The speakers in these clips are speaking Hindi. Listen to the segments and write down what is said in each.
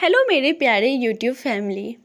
हेलो मेरे प्यारे यूट्यूब फैमिली,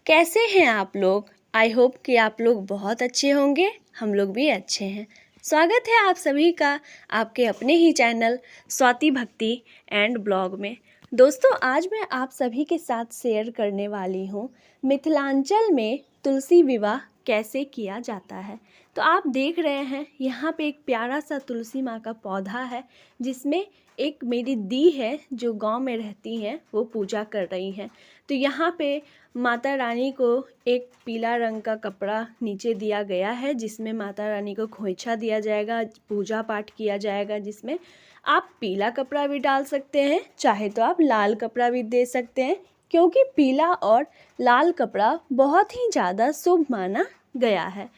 कैसे हैं आप लोग। आई होप कि आप लोग बहुत अच्छे होंगे। हम लोग भी अच्छे हैं। स्वागत है आप सभी का आपके अपने ही चैनल स्वाति भक्ति एंड ब्लॉग में। दोस्तों, आज मैं आप सभी के साथ शेयर करने वाली हूँ मिथिलांचल में तुलसी विवाह कैसे किया जाता है। तो आप देख रहे हैं यहाँ पे एक प्यारा सा तुलसी माँ का पौधा है, जिसमें एक मेरी दी है जो गांव में रहती हैं, वो पूजा कर रही हैं। तो यहाँ पे माता रानी को एक पीला रंग का कपड़ा नीचे दिया गया है, जिसमें माता रानी को खोइछा दिया जाएगा, पूजा पाठ किया जाएगा। जिसमें आप पीला कपड़ा भी डाल सकते हैं, चाहे तो आप लाल कपड़ा भी दे सकते हैं, क्योंकि पीला और लाल कपड़ा बहुत ही ज़्यादा शुभ माना गया है।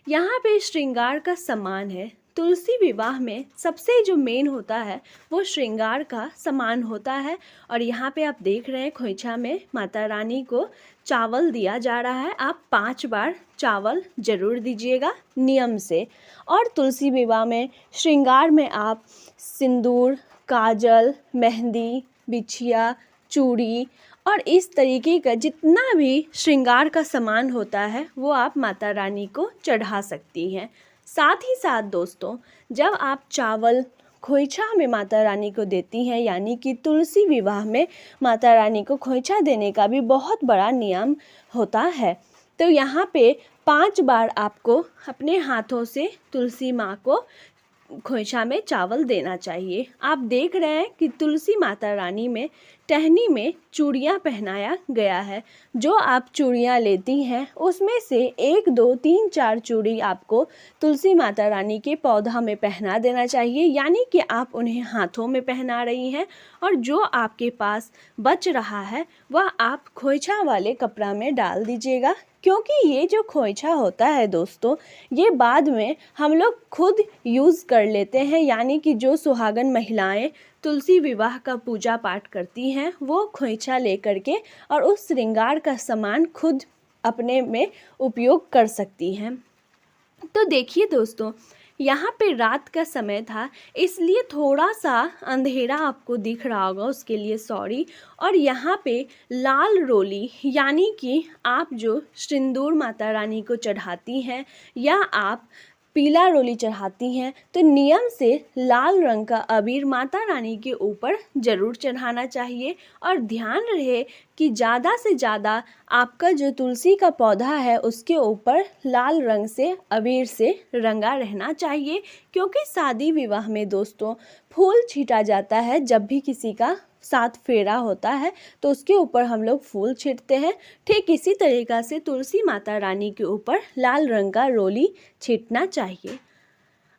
यहाँ पे श्रृंगार का सामान है। तुलसी विवाह में सबसे जो मेन होता है वो श्रृंगार का सामान होता है। और यहाँ पे आप देख रहे हैं खोइछा में माता रानी को चावल दिया जा रहा है। आप 5 बार चावल जरूर दीजिएगा नियम से। और तुलसी विवाह में श्रृंगार में आप सिंदूर, काजल, मेहंदी, बिछिया, चूड़ी और इस तरीके का जितना भी श्रृंगार का सामान होता है वो आप माता रानी को चढ़ा सकती हैं। साथ ही साथ दोस्तों, जब आप चावल खोइछा में माता रानी को देती हैं, यानी कि तुलसी विवाह में माता रानी को खोइछा देने का भी बहुत बड़ा नियम होता है। तो यहाँ पे 5 बार आपको अपने हाथों से तुलसी माँ को खोइछा में चावल देना चाहिए। आप देख रहे हैं कि तुलसी माता रानी में टहनी में चूड़ियाँ पहनाया गया है। जो आप चूड़ियाँ लेती हैं उसमें से 1, 2, 3, 4 चूड़ी आपको तुलसी माता रानी के पौधा में पहना देना चाहिए, यानी कि आप उन्हें हाथों में पहना रही हैं। और जो आपके पास बच रहा है वह आप खोइछा वाले कपड़ा में डाल दीजिएगा, क्योंकि ये जो खोइछा होता है दोस्तों, ये बाद में हम लोग खुद यूज़ कर लेते हैं। यानी कि जो सुहागन महिलाएं तुलसी विवाह का पूजा पाठ करती हैं वो खोइछा लेकर के और उस श्रृंगार का सामान खुद अपने में उपयोग कर सकती हैं। तो देखिए दोस्तों, यहाँ पे रात का समय था, इसलिए थोड़ा सा अंधेरा आपको दिख रहा होगा, उसके लिए सॉरी। और यहाँ पे लाल रोली, यानी कि आप जो सिंदूर माता रानी को चढ़ाती हैं या आप पीला रोली चढ़ाती हैं, तो नियम से लाल रंग का अबीर माता रानी के ऊपर ज़रूर चढ़ाना चाहिए। और ध्यान रहे कि ज़्यादा से ज़्यादा आपका जो तुलसी का पौधा है उसके ऊपर लाल रंग से अबीर से रंगा रहना चाहिए, क्योंकि शादी विवाह में दोस्तों फूल छीटा जाता है। जब भी किसी का 7 फेरा होता है तो उसके ऊपर हम लोग फूल छीटते हैं। ठीक इसी तरीक़ा से तुलसी माता रानी के ऊपर लाल रंग का रोली छीटना चाहिए।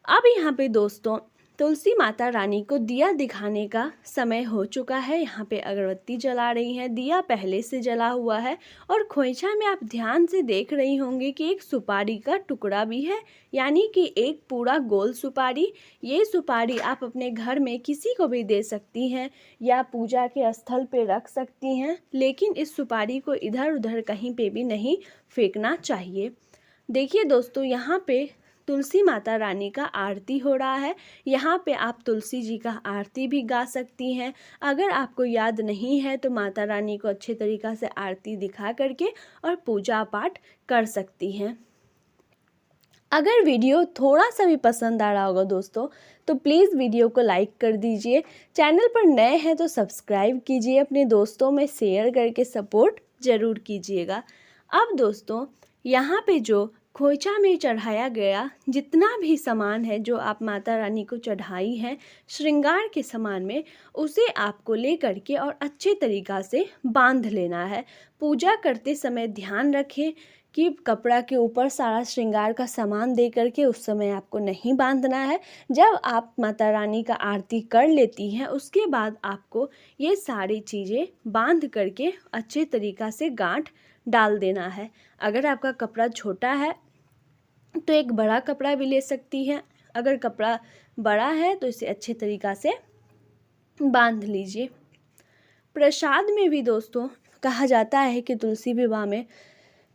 अब यहाँ पे दोस्तों तुलसी माता रानी को दिया दिखाने का समय हो चुका है। यहाँ पे अगरबत्ती जला रही हैं, दिया पहले से जला हुआ है। और खोइछा में आप ध्यान से देख रही होंगी कि एक सुपारी का टुकड़ा भी है, यानी कि एक पूरा गोल सुपारी। ये सुपारी आप अपने घर में किसी को भी दे सकती हैं या पूजा के स्थल पे रख सकती हैं, लेकिन इस सुपारी को इधर उधर कहीं पे भी नहीं फेंकना चाहिए। देखिए दोस्तों, यहाँ पे तुलसी माता रानी का आरती हो रहा है। यहाँ पे आप तुलसी जी का आरती भी गा सकती हैं। अगर आपको याद नहीं है तो माता रानी को अच्छे तरीक़ा से आरती दिखा करके और पूजा पाठ कर सकती हैं। अगर वीडियो थोड़ा सा भी पसंद आ रहा होगा दोस्तों, तो प्लीज़ वीडियो को लाइक कर दीजिए। चैनल पर नए हैं तो सब्सक्राइब कीजिए, अपने दोस्तों में शेयर करके सपोर्ट ज़रूर कीजिएगा। अब दोस्तों, यहाँ पे जो खोइछा में चढ़ाया गया जितना भी सामान है, जो आप माता रानी को चढ़ाई है श्रृंगार के सामान में, उसे आपको ले करके और अच्छे तरीक़ा से बांध लेना है। पूजा करते समय ध्यान रखें कि कपड़ा के ऊपर सारा श्रृंगार का सामान दे करके उस समय आपको नहीं बांधना है। जब आप माता रानी का आरती कर लेती हैं उसके बाद आपको ये सारी चीज़ें बांध करके अच्छे तरीक़ा से गांठ डाल देना है। अगर आपका कपड़ा छोटा है तो एक बड़ा कपड़ा भी ले सकती हैं। अगर कपड़ा बड़ा है तो इसे अच्छे तरीक़ा से बांध लीजिए। प्रसाद में भी दोस्तों कहा जाता है कि तुलसी विवाह में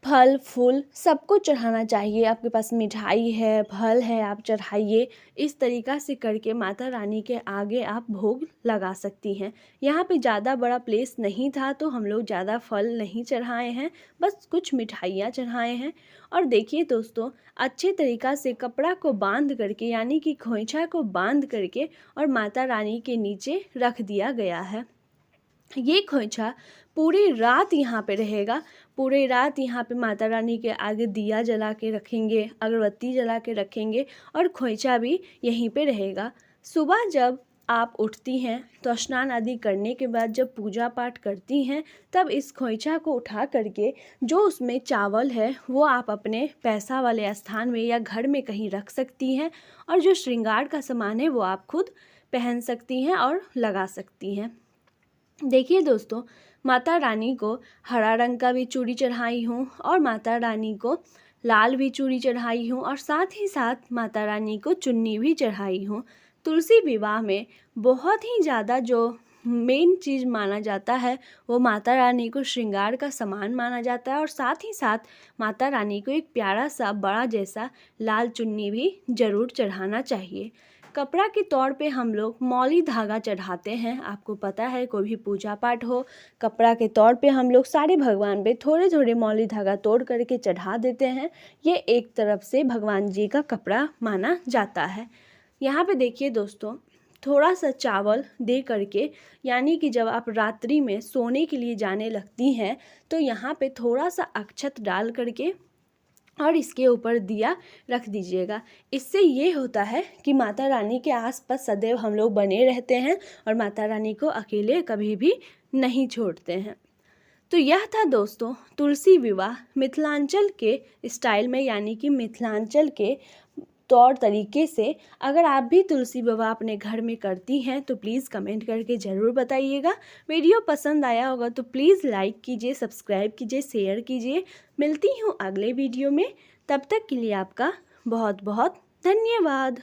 फल फूल सब कुछ चढ़ाना चाहिए। आपके पास मिठाई है, फल है, आप चढ़ाइए। इस तरीक़ा से करके माता रानी के आगे आप भोग लगा सकती हैं। यहाँ पे ज़्यादा बड़ा प्लेस नहीं था तो हम लोग ज़्यादा फल नहीं चढ़ाए हैं, बस कुछ मिठाइयाँ चढ़ाए हैं। और देखिए दोस्तों, अच्छे तरीक़ा से कपड़ा को बांध करके यानी कि खोइछा को बांध करके और माता रानी के नीचे रख दिया गया है। ये खोइछा पूरी रात यहाँ पे रहेगा। पूरी रात यहाँ पे माता रानी के आगे दिया जला के रखेंगे, अगरबत्ती जला के रखेंगे और खोइछा भी यहीं पे रहेगा। सुबह जब आप उठती हैं तो स्नान आदि करने के बाद जब पूजा पाठ करती हैं तब इस खोइछा को उठा करके जो उसमें चावल है वो आप अपने पैसा वाले स्थान में या घर में कहीं रख सकती हैं और जो श्रृंगार का सामान है वो आप खुद पहन सकती हैं और लगा सकती हैं। देखिए दोस्तों, माता रानी को हरा रंग का भी चूड़ी चढ़ाई हूँ और माता रानी को लाल भी चूड़ी चढ़ाई हूँ और साथ ही साथ माता रानी को चुन्नी भी चढ़ाई हूँ। तुलसी विवाह में बहुत ही ज़्यादा जो मेन चीज़ माना जाता है वो माता रानी को श्रृंगार का सामान माना जाता है और साथ ही साथ माता रानी को एक प्यारा सा बड़ा जैसा लाल चुन्नी भी ज़रूर चढ़ाना चाहिए। कपड़ा के तौर पे हम लोग मौली धागा चढ़ाते हैं। आपको पता है, कोई भी पूजा पाठ हो, कपड़ा के तौर पे हम लोग सारे भगवान पे थोड़े थोड़े मौली धागा तोड़ करके चढ़ा देते हैं। ये एक तरफ से भगवान जी का कपड़ा माना जाता है। यहाँ पे देखिए दोस्तों, थोड़ा सा चावल दे करके यानी कि जब आप रात्रि में सोने के लिए जाने लगती हैं तो यहाँ पे थोड़ा सा अक्षत डाल करके और इसके ऊपर दिया रख दीजिएगा। इससे ये होता है कि माता रानी के आसपास सदैव हम लोग बने रहते हैं और माता रानी को अकेले कभी भी नहीं छोड़ते हैं। तो यह था दोस्तों तुलसी विवाह मिथिलांचल के स्टाइल में यानी कि मिथिलांचल के तौर तरीके से। अगर आप भी तुलसी विवाह अपने घर में करती हैं तो प्लीज़ कमेंट करके ज़रूर बताइएगा। वीडियो पसंद आया होगा तो प्लीज़ लाइक कीजिए, सब्सक्राइब कीजिए, शेयर कीजिए। मिलती हूँ अगले वीडियो में, तब तक के लिए आपका बहुत बहुत धन्यवाद।